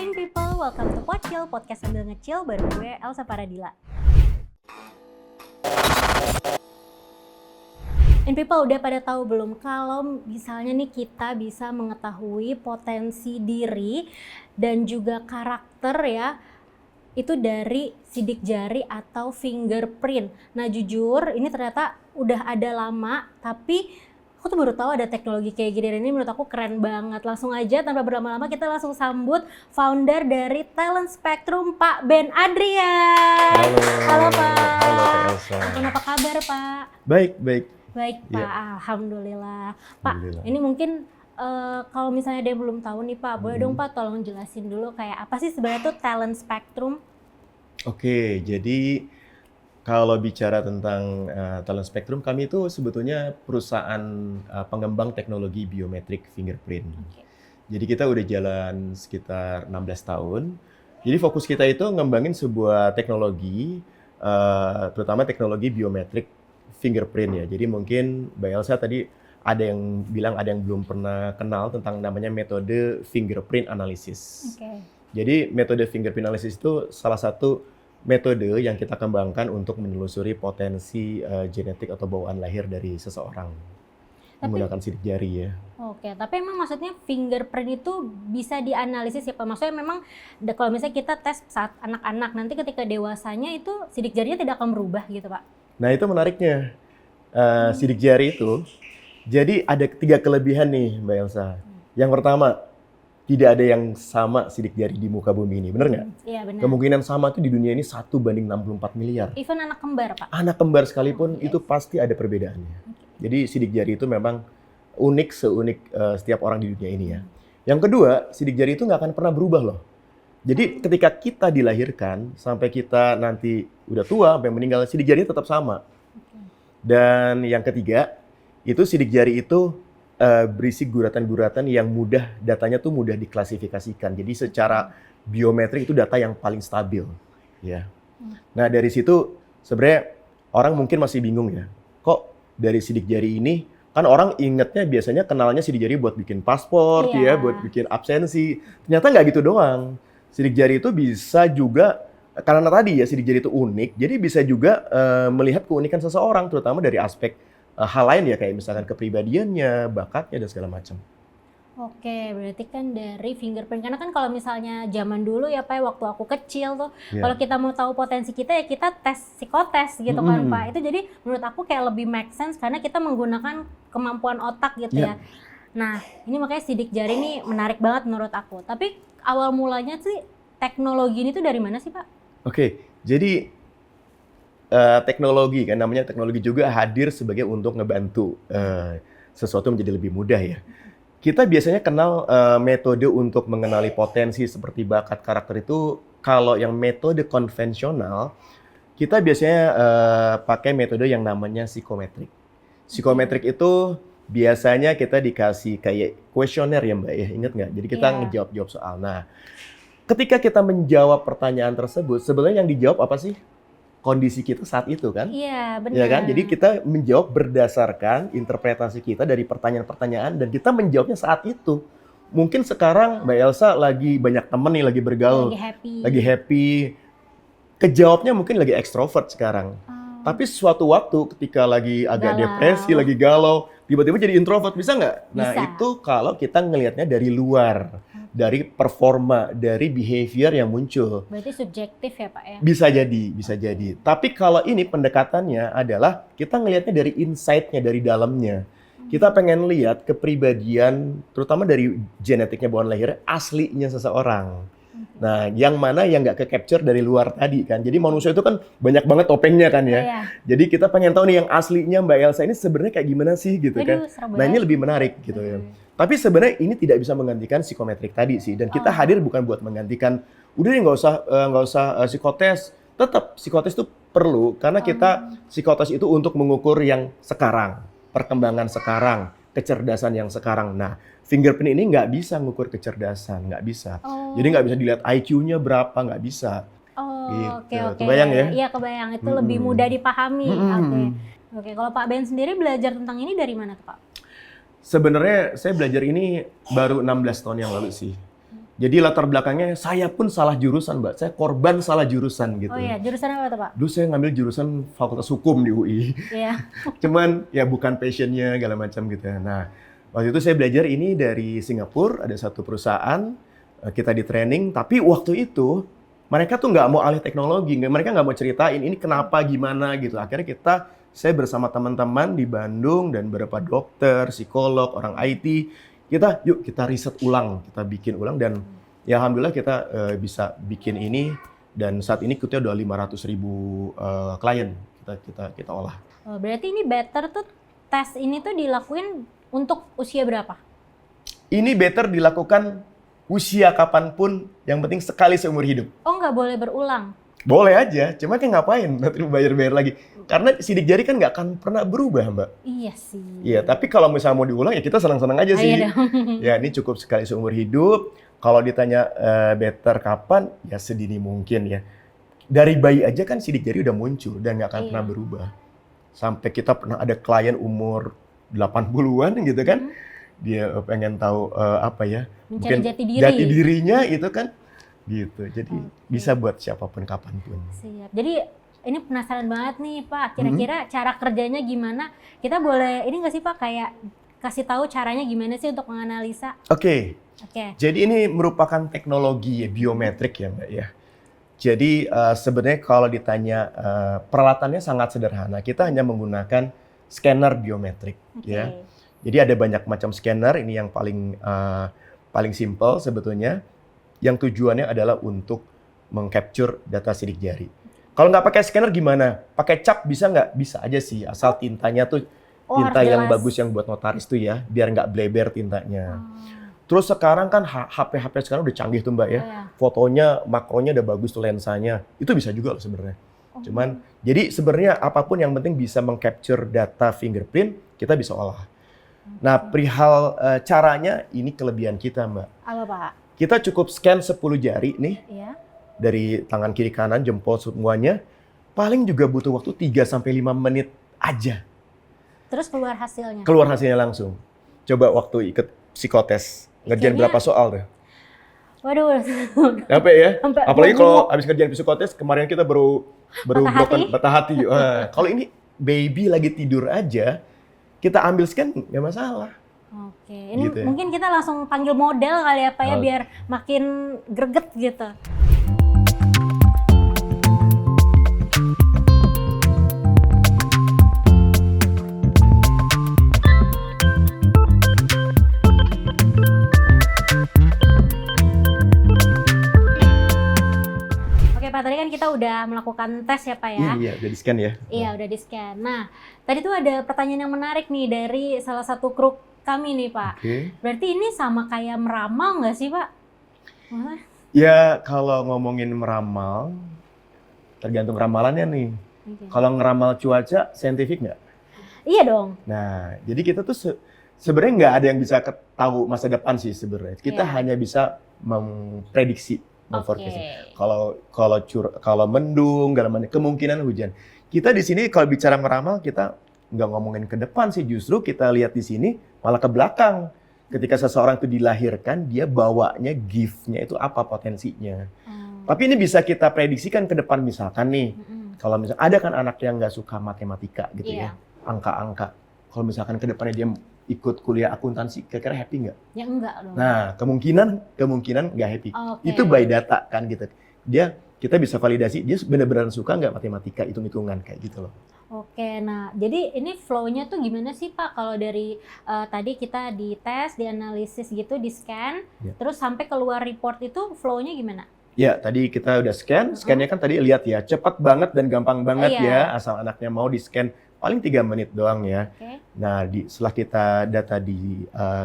Hai people, welcome to Pocil, podcast sambil ngecil bareng gue Elsa Paradila. And people udah pada tahu belum kalau misalnya nih kita bisa mengetahui potensi diri dan juga karakter ya itu dari sidik jari atau fingerprint. Nah jujur ini ternyata udah ada lama tapi aku tuh baru tahu ada teknologi kayak gini dan ini menurut aku keren banget. Langsung aja tanpa berlama-lama kita langsung sambut founder dari Talent Spectrum, Pak Ben Adrian. Halo Pak. Halo Kak Elsa. Apa kabar Pak? Baik. Baik Pak, Ya. Alhamdulillah. Pak, Alhamdulillah. ini mungkin kalau misalnya ada yang belum tahu nih Pak, boleh dong Pak tolong jelasin dulu kayak apa sih sebenarnya tuh Talent Spectrum? Oke, jadi kalau bicara tentang Talent Spectrum, kami itu sebetulnya perusahaan pengembang teknologi biometrik fingerprint. Oke. Jadi kita udah jalan sekitar 16 tahun. Jadi fokus kita itu ngembangin sebuah teknologi, terutama teknologi biometrik fingerprint ya. Jadi mungkin Mbak Elsa tadi ada yang bilang ada yang belum pernah kenal tentang namanya metode fingerprint analysis. Oke. Jadi metode fingerprint analysis itu salah satu metode yang kita kembangkan untuk menelusuri potensi genetik atau bawaan lahir dari seseorang menggunakan sidik jari ya. Oke, tapi emang maksudnya fingerprint itu bisa dianalisis ya Pak? Maksudnya memang kalau misalnya kita tes saat anak-anak, nanti ketika dewasanya itu sidik jarinya tidak akan berubah gitu Pak? Nah itu menariknya, sidik jari itu, jadi ada 3 kelebihan nih Mbak Elsa. Yang pertama, tidak ada yang sama sidik jari di muka bumi ini, bener nggak? Iya benar. Kemungkinan sama tuh di dunia ini 1/64 miliar. Even anak kembar Pak? Anak kembar sekalipun Oke. itu pasti ada perbedaannya. Jadi sidik jari itu memang unik seunik setiap orang di dunia ini ya. Yang kedua, sidik jari itu nggak akan pernah berubah loh. Jadi ketika kita dilahirkan sampai kita nanti udah tua sampai meninggal, sidik jarinya tetap sama. Dan yang ketiga, itu sidik jari itu berisi guratan-guratan yang datanya tuh mudah diklasifikasikan. Jadi secara biometrik itu data yang paling stabil. Ya. Nah dari situ sebenarnya orang mungkin masih bingung ya. Kok dari sidik jari ini, kan orang ingetnya biasanya kenalnya sidik jari buat bikin paspor, Iya. ya, buat bikin absensi. Ternyata nggak gitu doang. Sidik jari itu bisa juga, karena tadi ya sidik jari itu unik, jadi bisa juga melihat keunikan seseorang, terutama dari aspek hal lain ya, kayak misalkan kepribadiannya, bakatnya, dan segala macam. Oke, berarti kan dari fingerprint. Karena kan kalau misalnya zaman dulu ya Pak, waktu aku kecil tuh, Ya. kalau kita mau tahu potensi kita ya kita tes psikotes gitu kan Pak. Itu jadi menurut aku kayak lebih make sense karena kita menggunakan kemampuan otak gitu ya. Nah, ini makanya sidik jari ini menarik banget menurut aku. Tapi awal mulanya sih teknologi ini tuh dari mana sih Pak? Oke, jadi teknologi kan namanya teknologi juga hadir sebagai untuk ngebantu sesuatu menjadi lebih mudah ya. Kita biasanya kenal metode untuk mengenali potensi seperti bakat karakter itu kalau yang metode konvensional kita biasanya pakai metode yang namanya psikometrik. Psikometrik itu biasanya kita dikasih kayak kuesioner ya Mbak ya, ingat nggak? Jadi kita Iya. ngejawab soal. Nah, ketika kita menjawab pertanyaan tersebut, sebenarnya yang dijawab apa sih? Kondisi kita saat itu kan? Iya, benar. Ya kan? Jadi kita menjawab berdasarkan interpretasi kita dari pertanyaan-pertanyaan dan kita menjawabnya saat itu. Mungkin sekarang Mbak Elsa lagi banyak temen nih, lagi bergaul, lagi happy. Kejawabnya mungkin lagi ekstrovert sekarang. Tapi suatu waktu ketika lagi agak Galau. depresi, lagi galau, tiba-tiba jadi introvert, bisa nggak? Nah Bisa. itu kalau kita ngelihatnya dari luar, dari performa, dari behavior yang muncul. Berarti subjektif ya Pak ya? Bisa jadi. Tapi kalau ini pendekatannya adalah kita ngelihatnya dari insight-nya, dari dalamnya. Kita pengen lihat kepribadian, terutama dari genetiknya bawaan lahir, aslinya seseorang. Nah, yang mana yang nggak ke-capture dari luar tadi kan. Jadi manusia itu kan banyak banget topengnya kan ya. Iya. Jadi kita pengen tahu nih yang aslinya Mbak Elsa ini sebenarnya kayak gimana sih gitu kan. Aduh, seru Nah, ini banget. lebih menarik gitu ya. Tapi sebenarnya ini tidak bisa menggantikan psikometrik tadi sih. Dan kita hadir bukan buat menggantikan, udah nih nggak usah psikotes. Tetap psikotes itu perlu karena kita psikotes itu untuk mengukur yang sekarang, perkembangan sekarang, kecerdasan yang sekarang. Nah, fingerprint ini nggak bisa ngukur kecerdasan, nggak bisa. Jadi nggak bisa dilihat IQ-nya berapa, nggak bisa. Oh, Gitu. oke. Kebayang ya? Iya, kebayang. Itu lebih mudah dipahami. Mm-mm. Oke, kalau Pak Ben sendiri belajar tentang ini dari mana tuh Pak? Sebenarnya saya belajar ini baru 16 tahun yang lalu sih. Jadi latar belakangnya saya pun salah jurusan, Mbak. Saya korban salah jurusan gitu. Oh iya, jurusan apa tuh Pak? Dulu saya ngambil jurusan Fakultas Hukum di UI. Iya. Cuman ya bukan passionnya segala macam gitu. Nah, waktu itu saya belajar ini dari Singapura, ada satu perusahaan, kita di training, tapi waktu itu mereka tuh nggak mau alih teknologi, mereka nggak mau ceritain ini kenapa, gimana gitu. Akhirnya saya bersama teman-teman di Bandung dan beberapa dokter, psikolog, orang IT, yuk kita riset ulang, kita bikin ulang dan ya alhamdulillah kita bisa bikin ini dan saat ini kita udah 500.000 klien kita olah. Oh, berarti ini better tuh tes ini tuh dilakuin untuk usia berapa? Ini better dilakukan usia kapanpun, yang penting sekali seumur hidup. Oh, nggak boleh berulang? Boleh aja, cuma kayak ngapain nanti bayar-bayar lagi. Karena sidik jari kan nggak akan pernah berubah, Mbak. Iya sih. Iya, tapi kalau misalnya mau diulang ya kita senang-senang aja sih. Iya dong. Ya ini cukup sekali seumur hidup. Kalau ditanya better kapan, ya sedini mungkin ya. Dari bayi aja kan sidik jari udah muncul dan nggak akan pernah berubah. Sampai kita pernah ada klien umur 80-an gitu kan. Dia pengen tahu Mencari jati diri. jati dirinya itu kan. Gitu. Jadi bisa buat siapapun kapanpun. Siap. Jadi ini penasaran banget nih Pak, kira-kira cara kerjanya gimana? Kita boleh ini nggak sih Pak kayak kasih tahu caranya gimana sih untuk menganalisa? Oke. Jadi ini merupakan teknologi biometrik ya Mbak ya. Jadi sebenarnya kalau ditanya peralatannya sangat sederhana. Kita hanya menggunakan scanner biometrik ya. Jadi ada banyak macam scanner, ini yang paling simple sebetulnya. Yang tujuannya adalah untuk meng-capture data sidik jari. Kalau nggak pakai scanner gimana? Pakai cap bisa nggak? Bisa aja sih, asal tintanya tuh tinta yang bagus yang buat notaris tuh ya, biar nggak bleber tintanya. Terus sekarang kan HP sekarang udah canggih tuh Mbak ya. Fotonya, makronya udah bagus tuh lensanya. Itu bisa juga loh sebenarnya. Cuman, jadi sebenarnya apapun yang penting bisa meng-capture data fingerprint, kita bisa olah. Nah, perihal caranya, ini kelebihan kita Mbak. Apa Pak? Kita cukup scan 10 jari nih, dari tangan kiri kanan, jempol semuanya, paling juga butuh waktu 3-5 menit aja. Terus keluar hasilnya? Keluar hasilnya langsung. Coba waktu ikut psikotes, ngerjain berapa soal tuh? Waduh. Capek ya? Apalagi kalau habis ngerjain psikotes, kemarin kita baru patah hati. Kalau ini baby lagi tidur aja, kita ambil scan nggak masalah. Oke, ini gitu ya. Mungkin kita langsung panggil model kali ya Pak ya, biar makin greget gitu. Oke Pak, tadi kan kita udah melakukan tes ya Pak ya? Iya, udah di-scan ya? Iya, udah di-scan. Nah, tadi tuh ada pertanyaan yang menarik nih dari salah satu kru kami nih Pak. Berarti ini sama kayak meramal nggak sih Pak? Ya kalau ngomongin meramal, tergantung ramalannya nih. Kalau ngeramal cuaca, saintifik nggak? Iya dong. Nah, jadi kita tuh sebenarnya nggak ada yang bisa tahu masa depan sih sebenarnya. Kita hanya bisa memprediksi, memforecast. Kalau mendung, kemungkinan hujan. Kita di sini kalau bicara meramal, kita nggak ngomongin ke depan sih, justru kita lihat di sini malah ke belakang. Ketika seseorang itu dilahirkan, dia bawanya gift-nya itu apa potensinya. Tapi ini bisa kita prediksikan ke depan misalkan nih, kalau misalkan ada kan anak yang nggak suka matematika gitu ya, angka-angka. Kalau misalkan ke depannya dia ikut kuliah akuntansi, kira-kira happy nggak? Ya enggak dong. Nah, kemungkinan nggak happy. Itu by data kan gitu. Kita bisa validasi dia benar-benar suka nggak matematika, hitung-hitungan kayak gitu loh. Oke, nah jadi ini flow-nya tuh gimana sih Pak? Kalau dari tadi kita dites, dianalisis gitu, di-scan, terus sampai keluar report itu flow-nya gimana? Ya, tadi kita udah scan-nya kan tadi lihat ya, cepat banget dan gampang banget ya, asal anaknya mau di-scan paling 3 menit doang ya. Nah, setelah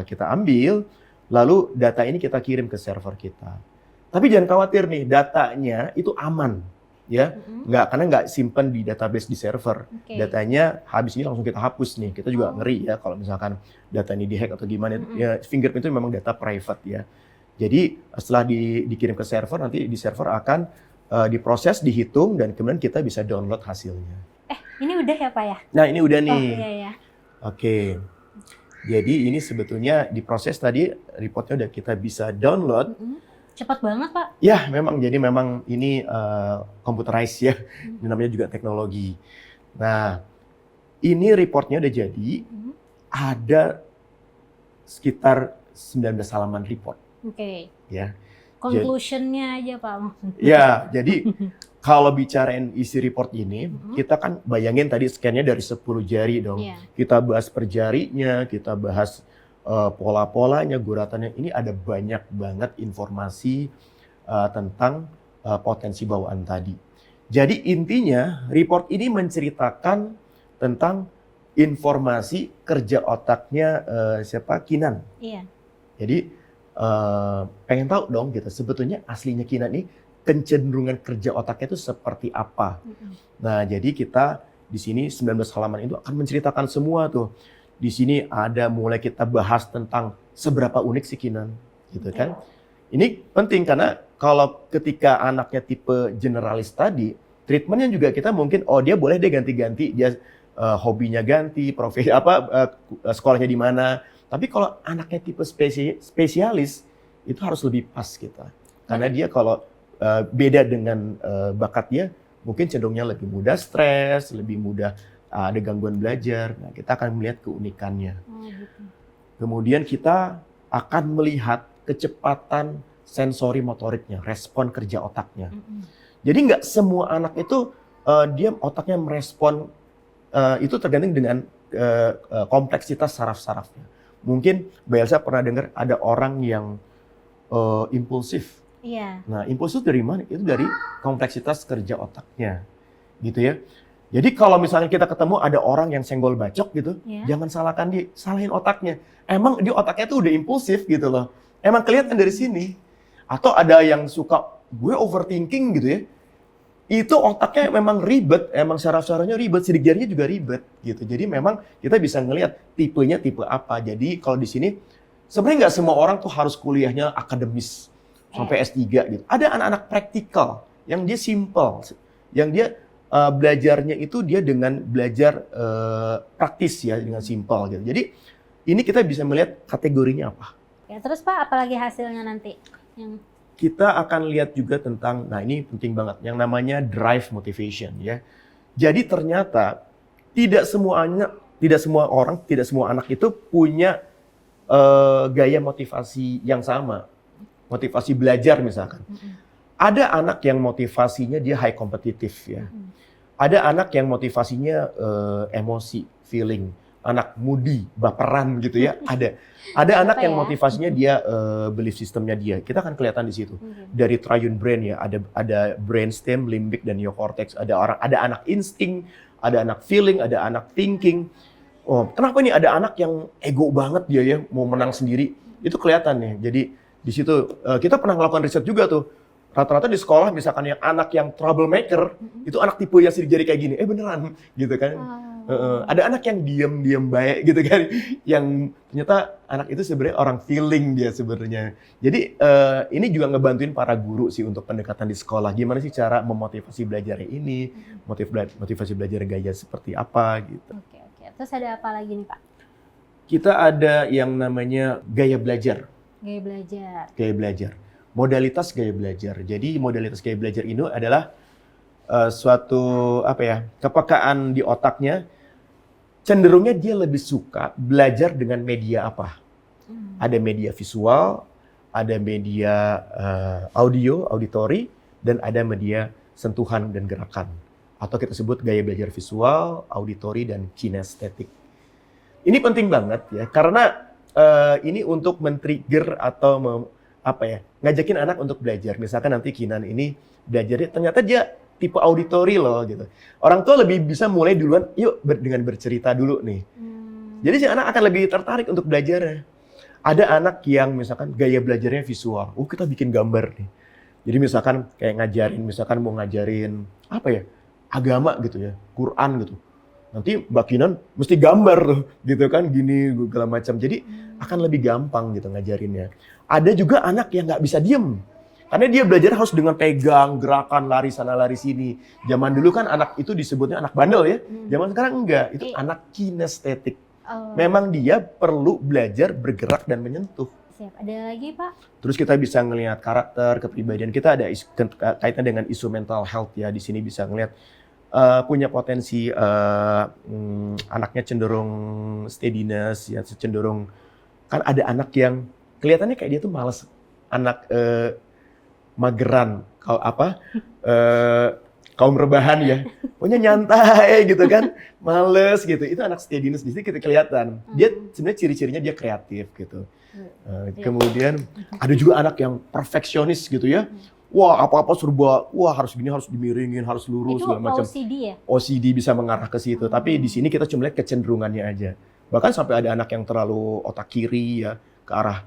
kita ambil, lalu data ini kita kirim ke server kita. Tapi jangan khawatir nih, datanya itu aman. Ya, karena nggak simpen di database di server. Datanya habis ini langsung kita hapus nih. Kita juga ngeri ya kalau misalkan data ini dihack atau gimana. Ya, fingerprint itu memang data private ya. Jadi setelah dikirim ke server, nanti di server akan diproses, dihitung, dan kemudian kita bisa download hasilnya. Ini udah ya Pak ya? Nah ini udah nih. Iya. Oke. Jadi ini sebetulnya diproses tadi, reportnya udah kita bisa download. Cepat banget, Pak. Ya, memang. Jadi memang ini computerized ya. Ini namanya juga teknologi. Nah, ini reportnya udah jadi. Ada sekitar 19 halaman report. Oke. Ya. Conclusion-nya aja, Pak, maksudnya. Ya, jadi kalau bicarain isi report ini, kita kan bayangin tadi scan-nya dari 10 jari dong. Iya. Kita bahas per jarinya, kita bahas pola-polanya, guratannya. Ini ada banyak banget informasi tentang potensi bawaan tadi. Jadi intinya report ini menceritakan tentang informasi kerja otaknya siapa? Kinan. Iya. Jadi pengen tahu dong gitu, sebetulnya aslinya Kinan ini kecenderungan kerja otaknya itu seperti apa. Nah, jadi kita di sini 19 halaman itu akan menceritakan semua tuh. Di sini ada mulai kita bahas tentang seberapa unik si Kinan, gitu kan. Ini penting karena kalau ketika anaknya tipe generalis tadi, treatmentnya juga kita mungkin, oh dia boleh deh ganti-ganti, dia hobinya ganti, profesi sekolahnya di mana. Tapi kalau anaknya tipe spesialis, itu harus lebih pas kita. Karena dia kalau beda dengan bakat dia, mungkin cenderungnya lebih mudah stres, lebih mudah ada gangguan belajar. Nah, kita akan melihat keunikannya. Gitu. Kemudian kita akan melihat kecepatan sensori motoriknya, respon kerja otaknya. Jadi nggak semua anak itu dia otaknya merespon, itu tergantung dengan kompleksitas saraf-sarafnya. Mungkin Mbak Elsa pernah dengar ada orang yang impulsif. Iya. Nah, impulsif dari mana? Itu dari kompleksitas kerja otaknya, gitu ya. Jadi kalau misalnya kita ketemu ada orang yang senggol bacok gitu, jangan salahkan dia, salahin otaknya. Emang dia otaknya tuh udah impulsif gitu loh. Emang kelihatan dari sini. Atau ada yang suka gue overthinking gitu ya. Itu otaknya memang ribet, emang saraf-sarafnya ribet, sidik jarinya juga ribet gitu. Jadi memang kita bisa ngelihat tipenya tipe apa. Jadi kalau di sini sebenarnya nggak semua orang tuh harus kuliahnya akademis sampai S3 gitu. Ada anak-anak praktikal yang dia simple, yang dia belajarnya itu dia dengan belajar praktis ya, dengan simple gitu. Jadi ini kita bisa melihat kategorinya apa. Ya, terus Pak, apalagi hasilnya nanti? Kita akan lihat juga tentang, nah ini penting banget, yang namanya drive motivation ya. Jadi ternyata tidak semua orang, tidak semua anak itu punya gaya motivasi yang sama. Motivasi belajar misalkan. Ada anak yang motivasinya dia high kompetitif ya. Ada anak yang motivasinya emosi, feeling. Anak moody, baperan gitu ya. Ada anak yang motivasinya dia belief systemnya dia. Kita akan kelihatan di situ. Dari triune brain ya, ada brainstem, limbic dan neocortex. Ada anak insting, ada anak feeling, ada anak thinking. Oh, kenapa nih ada anak yang ego banget dia ya, mau menang sendiri. Itu kelihatan nih. Jadi di situ kita pernah melakukan riset juga tuh. Rata-rata di sekolah misalkan yang anak yang troublemaker, itu anak tipe yang sidik jari kayak gini. Beneran gitu kan. Ada anak yang diam baik gitu kan, yang ternyata anak itu sebenarnya orang feeling dia sebenarnya. Jadi ini juga ngebantuin para guru sih untuk pendekatan di sekolah. Gimana sih cara memotivasi belajarnya ini, motivasi belajar gaya seperti apa gitu. Oke. Terus ada apa lagi nih Pak? Kita ada yang namanya gaya belajar. Gaya belajar. Modalitas gaya belajar. Jadi modalitas gaya belajar ini adalah suatu kepekaan di otaknya. Cenderungnya dia lebih suka belajar dengan media apa? Ada media visual, ada media auditory, dan ada media sentuhan dan gerakan. Atau kita sebut gaya belajar visual, auditory, dan kinestetik. Ini penting banget ya, karena ini untuk men-trigger atau ngajakin anak untuk belajar. Misalkan nanti Kinan ini belajarnya ternyata dia tipe auditory loh gitu. Orang tua lebih bisa mulai duluan, yuk dengan bercerita dulu nih. Jadi si anak akan lebih tertarik untuk belajarnya. Ada anak yang misalkan gaya belajarnya visual. Kita bikin gambar nih. Jadi misalkan kayak mau ngajarin agama gitu ya, Quran gitu. Nanti Mbak Kinan mesti gambar tuh gitu kan, gini segala macam. Jadi akan lebih gampang gitu ngajarinnya. Ada juga anak yang nggak bisa diem. Karena dia belajar harus dengan pegang, gerakan, lari sana, lari sini. Zaman dulu kan anak itu disebutnya anak bandel ya. Zaman sekarang enggak, itu anak kinestetik. Memang dia perlu belajar bergerak dan menyentuh. siap. Ada lagi, Pak? Terus kita bisa ngelihat karakter, kepribadian kita ada kaitan dengan isu mental health ya. Di sini bisa ngelihat punya potensi anaknya cenderung steadiness ya, cenderung kan ada anak yang kelihatannya kayak dia tuh malas, anak mageran, kaum rebahan ya, pokoknya nyantai gitu kan, males gitu. Itu anak steadiness, di sini kita kelihatan. Dia sebenarnya ciri-cirinya dia kreatif gitu. Kemudian ada juga anak yang perfeksionis gitu ya. Wah, apa-apa serba, wah harus gini, harus dimiringin, harus lurus, segala macam. Itu OCD ya? OCD bisa mengarah ke situ. Tapi di sini kita cuma lihat kecenderungannya aja. Bahkan sampai ada anak yang terlalu otak kiri ya, ke arah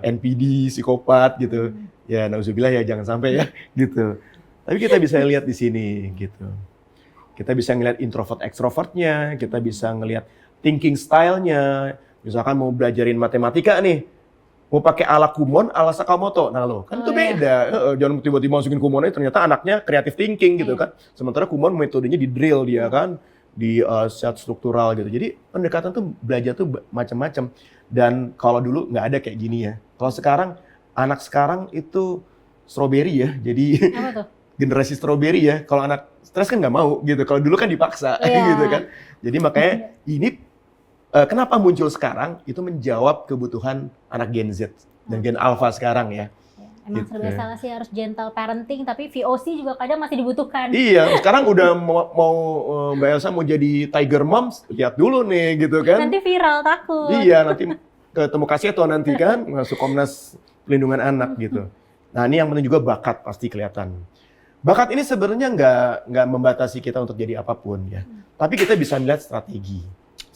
NPD, psikopat gitu. Ya, nauzubillah ya, jangan sampai ya, gitu. Tapi kita bisa lihat di sini gitu. Kita bisa ngelihat introvert extrovertnya, kita bisa ngelihat thinking style-nya. Misalkan mau belajarin matematika nih, mau pakai ala Kumon, ala Sakamoto. Nah lo, kan itu beda. Jangan tiba-tiba masukin Kumon ternyata anaknya creative thinking gitu kan. Sementara Kumon metodenya di drill dia kan, di secara struktural gitu. Jadi pendekatan tuh belajar tuh macam-macam. Dan kalau dulu nggak ada kayak gini ya. Kalau sekarang, anak sekarang itu strawberry ya. Jadi Apa tuh? generasi strawberry ya. Kalau anak stres kan nggak mau gitu. Kalau dulu kan dipaksa gitu kan. Jadi makanya ini kenapa muncul sekarang itu menjawab kebutuhan anak Gen Z dan Gen Alpha sekarang ya. Emang Gitu. serba salah sih, harus gentle parenting, tapi VOC juga kadang masih dibutuhkan. Iya, sekarang udah mau Mbak Elsa mau jadi Tiger Moms, lihat dulu nih gitu kan. Nanti viral, takut. Iya, nanti ketemu kasih atau nanti kan masuk Komnas Pelindungan Anak gitu. Nah ini yang penting juga bakat pasti kelihatan. Bakat ini sebenarnya nggak membatasi kita untuk jadi apapun ya. Tapi kita bisa melihat strategi.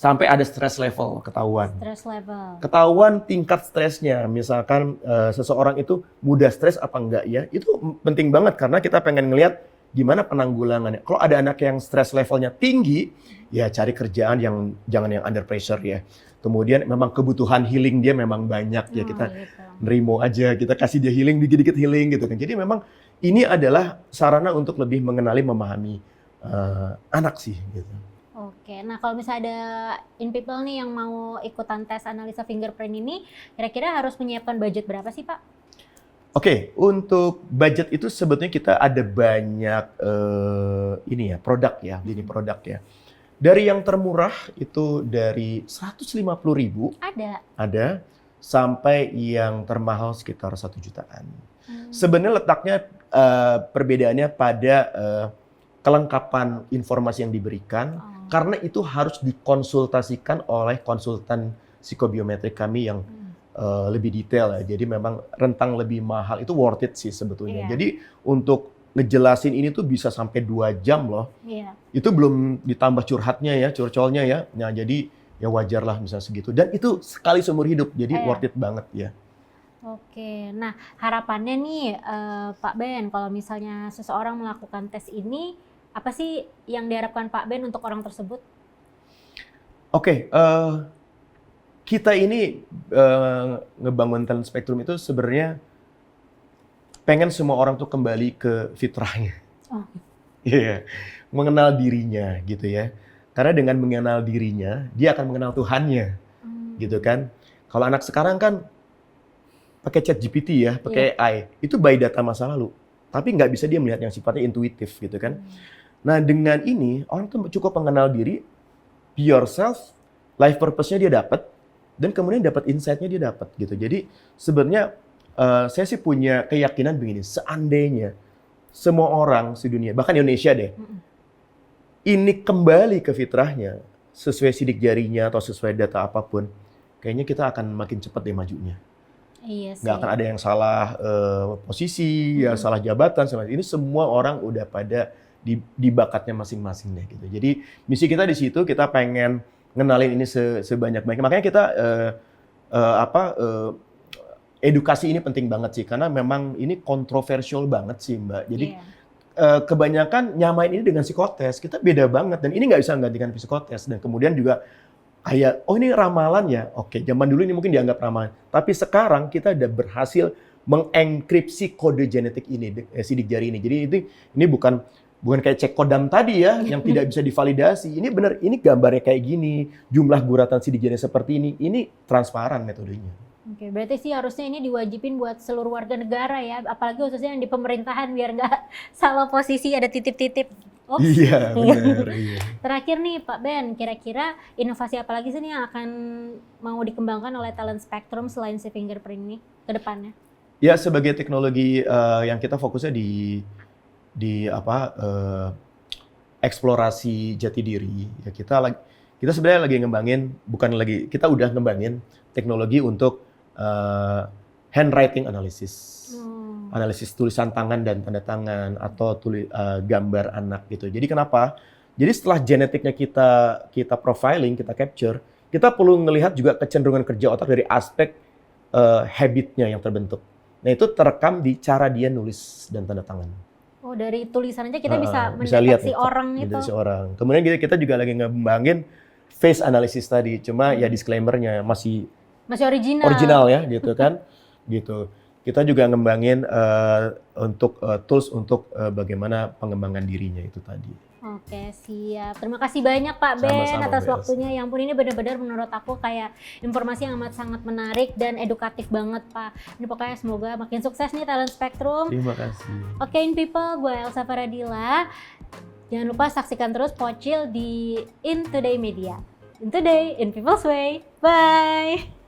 Sampai ada stress level ketahuan. Stress level. Ketahuan tingkat stresnya. Misalkan seseorang itu mudah stres apa enggak ya. Itu penting banget karena kita pengen ngelihat gimana penanggulangannya. Kalau ada anak yang stress levelnya tinggi, ya cari kerjaan yang jangan yang under pressure ya. Kemudian memang kebutuhan healing dia memang banyak ya, kita nerimo aja, kita kasih dia healing, dikit-dikit healing gitu kan. Jadi memang ini adalah sarana untuk lebih mengenali, memahami anak sih gitu. Oke, nah kalau misalnya ada in people nih yang mau ikutan tes analisa fingerprint ini, kira-kira harus menyiapkan budget berapa sih, Pak? Oke, untuk budget itu sebetulnya kita ada banyak ini ya, produk ya, ini produk ya. Dari yang termurah itu dari 150.000 ada sampai yang termahal sekitar 1 jutaan. Sebenarnya letaknya perbedaannya pada kelengkapan informasi yang diberikan, karena itu harus dikonsultasikan oleh konsultan psikobiometrik kami yang lebih detail ya. Jadi memang rentang lebih mahal, itu worth it sih sebetulnya. Jadi untuk ngejelasin ini tuh bisa sampai 2 jam loh. Itu belum ditambah curhatnya ya, curcolnya ya. Nah jadi ya wajar lah misalnya segitu. Dan itu sekali seumur hidup, jadi worth it banget ya. Oke, nah harapannya nih Pak Ben, kalau misalnya seseorang melakukan tes ini, apa sih yang diharapkan Pak Ben untuk orang tersebut? Oke, kita ini ngebangun talent spektrum itu sebenarnya pengen semua orang tuh kembali ke fitrahnya. Iya, mengenal dirinya gitu ya. Karena dengan mengenal dirinya, dia akan mengenal Tuhannya, gitu kan. Kalau anak sekarang kan pakai ChatGPT ya, pakai AI, itu by data masa lalu. Tapi nggak bisa dia melihat yang sifatnya intuitif gitu kan. Nah dengan ini, orang tuh cukup mengenal diri, be yourself, life purpose-nya dia dapat, dan kemudian dapat insight-nya dia dapat gitu. Jadi sebenarnya saya sih punya keyakinan begini, seandainya semua orang sedunia, bahkan Indonesia deh, ini kembali ke fitrahnya, sesuai sidik jarinya atau sesuai data apapun, kayaknya kita akan makin cepat deh majunya. Iya sih. Nggak akan ada yang salah posisi, ya salah jabatan, ini semua orang udah pada di bakatnya masing-masing deh gitu. Jadi misi kita di situ, kita pengen ngenalin ini sebanyak-banyaknya. Makanya kita edukasi ini penting banget sih, karena memang ini kontroversial banget sih Mbak. Jadi kebanyakan nyamain ini dengan psikotes, kita beda banget. Dan ini nggak bisa menggantikan psikotes. Dan kemudian juga kayak, oh ini ramalan ya, oke. Zaman dulu ini mungkin dianggap ramalan. Tapi sekarang kita udah berhasil mengenkripsi kode genetik ini, sidik jari ini. Jadi ini bukan kayak cek kodam tadi ya, yang tidak bisa divalidasi. Ini benar, ini gambarnya kayak gini, jumlah guratan sidik jari seperti ini transparan metodenya. Oke, berarti sih harusnya ini diwajibin buat seluruh warga negara ya, apalagi khususnya yang di pemerintahan biar nggak salah posisi ada titip-titip. Ops. Iya, benar. Iya. Terakhir nih Pak Ben, kira-kira inovasi apa lagi sih nih yang akan mau dikembangkan oleh Talent Spectrum selain si fingerprint ini ke depannya? Ya, sebagai teknologi yang kita fokusnya di apa eksplorasi jati diri. Ya kita sebenarnya lagi ngembangin, bukan lagi, kita udah ngembangin teknologi untuk handwriting analysis. Analisis tulisan tangan dan tanda tangan atau gambar anak gitu. Jadi kenapa? Jadi setelah genetiknya kita profiling, kita capture, kita perlu melihat juga kecenderungan kerja otak dari aspek habitnya yang terbentuk. Nah, itu terekam di cara dia nulis dan tanda tangan. Oh, dari tulisan aja kita bisa lihat mendeteksi orang itu. Mendeteksi orang. Kemudian kita juga lagi ngembangin face analysis tadi. Cuma ya disclaimer-nya masih original ya gitu kan. Gitu. Kita juga ngembangin untuk tools untuk bagaimana pengembangan dirinya itu tadi. Oke, siap. Terima kasih banyak Pak Ben Sama-sama, atas Mbak Elsa. waktunya. Yang pun ini benar-benar menurut aku kayak informasi yang amat sangat menarik dan edukatif banget Pak. Ini pokoknya semoga makin sukses nih Talent Spectrum. Terima kasih. Oke, in people, gue Elsa Faradila. Jangan lupa saksikan terus Pocil di In Today Media. In Today, in People's Way. Bye!